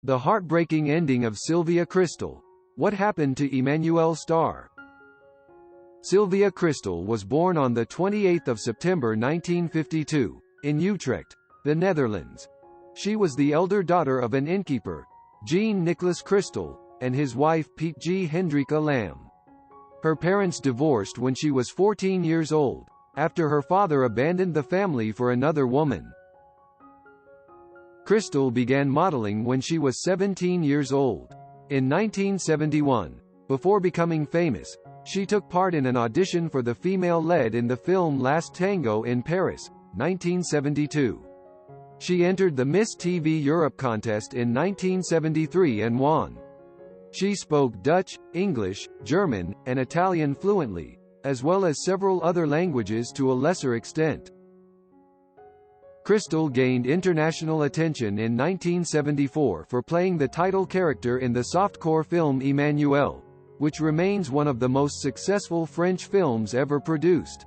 The heartbreaking ending of Sylvia Kristel. What happened to Emmanuelle star? Sylvia Kristel was born on 28 September 1952, in Utrecht, the Netherlands. She was the elder daughter of an innkeeper, Jean Nicholas Kristel, and his wife Piet G. Hendrika Lam. Her parents divorced when she was 14 years old, after her father abandoned the family for another woman. Kristel began modeling when she was 17 years old. In 1971, before becoming famous, she took part in an audition for the female lead in the film Last Tango in Paris, 1972. She entered the Miss TV Europe contest in 1973 and won. She spoke Dutch, English, German, and Italian fluently, as well as several other languages to a lesser extent. Kristel gained international attention in 1974 for playing the title character in the softcore film Emmanuelle, which remains one of the most successful French films ever produced.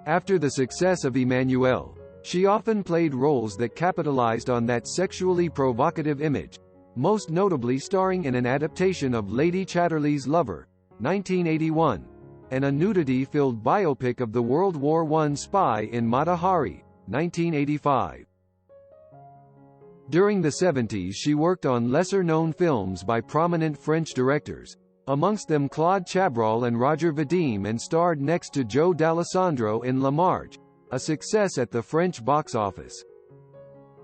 After the success of Emmanuelle, she often played roles that capitalized on that sexually provocative image, most notably starring in an adaptation of Lady Chatterley's Lover, 1981, and a nudity-filled biopic of the World War I spy in Mata Hari, 1985. During the 70s she worked on lesser-known films by prominent French directors, amongst them Claude Chabrol and Roger Vadim, and starred next to Joe D'Alessandro in La Marge, a success at the French box office.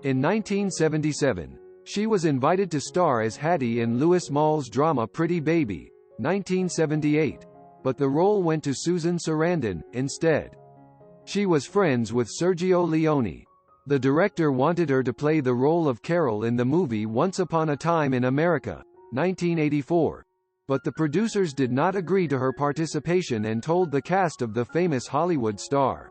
In 1977, she was invited to star as Hattie in Louis Malle's drama Pretty Baby, 1978, but the role went to Susan Sarandon, instead. She was friends with Sergio Leone. The director wanted her to play the role of Carol in the movie Once Upon a Time in America, 1984, but the producers did not agree to her participation and told the cast of the famous Hollywood star.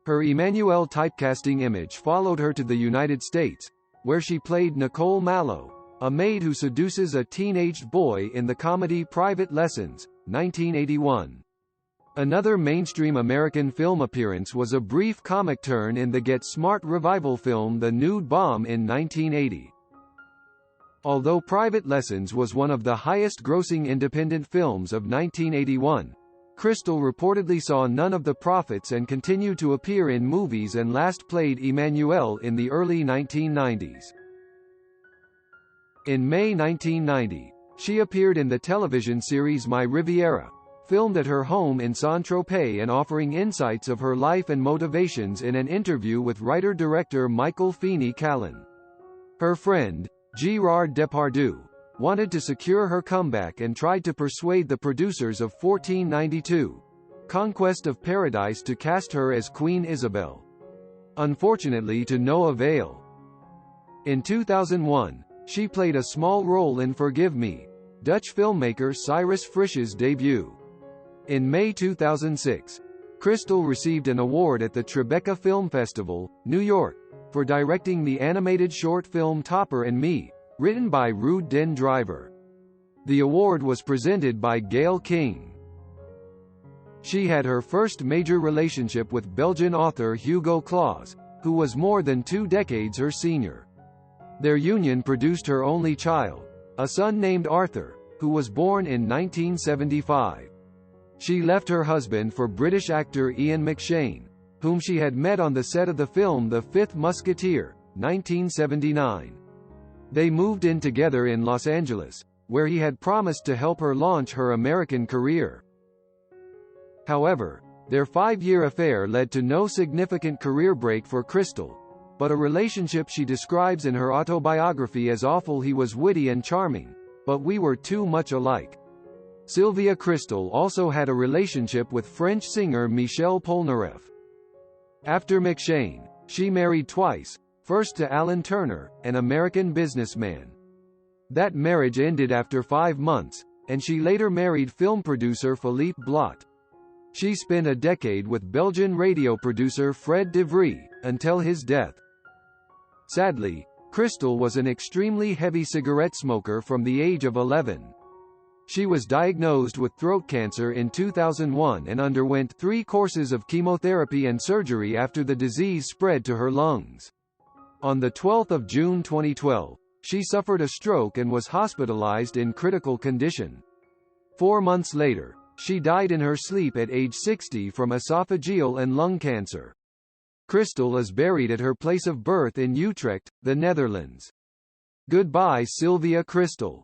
Her Emmanuelle typecasting image followed her to the United States, where she played Nicole Mallow, a maid who seduces a teenaged boy in the comedy Private Lessons, 1981. Another mainstream American film appearance was a brief comic turn in the Get Smart revival film The Nude Bomb in 1980. Although Private Lessons was one of the highest-grossing independent films of 1981, Kristel reportedly saw none of the profits and continued to appear in movies and last played Emmanuelle in the early 1990s. In May 1990, she appeared in the television series My Riviera, filmed at her home in Saint-Tropez and offering insights of her life and motivations in an interview with writer-director Michael Feeney Callan. Her friend, Gérard Depardieu, wanted to secure her comeback and tried to persuade the producers of 1492, Conquest of Paradise to cast her as Queen Isabel. Unfortunately, to no avail. In 2001, she played a small role in Forgive Me, Dutch filmmaker Cyrus Frisch's debut. In May 2006, Kristel received an award at the Tribeca Film Festival, New York, for directing the animated short film Topper and Me, written by Ruud den Driver. The award was presented by Gayle King. She had her first major relationship with Belgian author Hugo Claus, who was more than 2 decades her senior. Their union produced her only child, a son named Arthur, who was born in 1975. She left her husband for British actor Ian McShane, whom she had met on the set of the film The Fifth Musketeer, 1979. They moved in together in Los Angeles, where he had promised to help her launch her American career. However, their 5-year affair led to no significant career break for Kristel, but a relationship she describes in her autobiography as awful. He was witty and charming, but we were too much alike. Sylvia Kristel also had a relationship with French singer Michel Polnareff. After McShane, she married twice, first to Alan Turner, an American businessman. That marriage ended after 5 months, and she later married film producer Philippe Blot. She spent a decade with Belgian radio producer Fred de Vries, until his death. Sadly, Kristel was an extremely heavy cigarette smoker from the age of 11. She was diagnosed with throat cancer in 2001 and underwent 3 courses of chemotherapy and surgery after the disease spread to her lungs. On 12 June 2012, she suffered a stroke and was hospitalized in critical condition. 4 months later, she died in her sleep at age 60 from esophageal and lung cancer. Kristel is buried at her place of birth in Utrecht, the Netherlands. Goodbye Sylvia Kristel.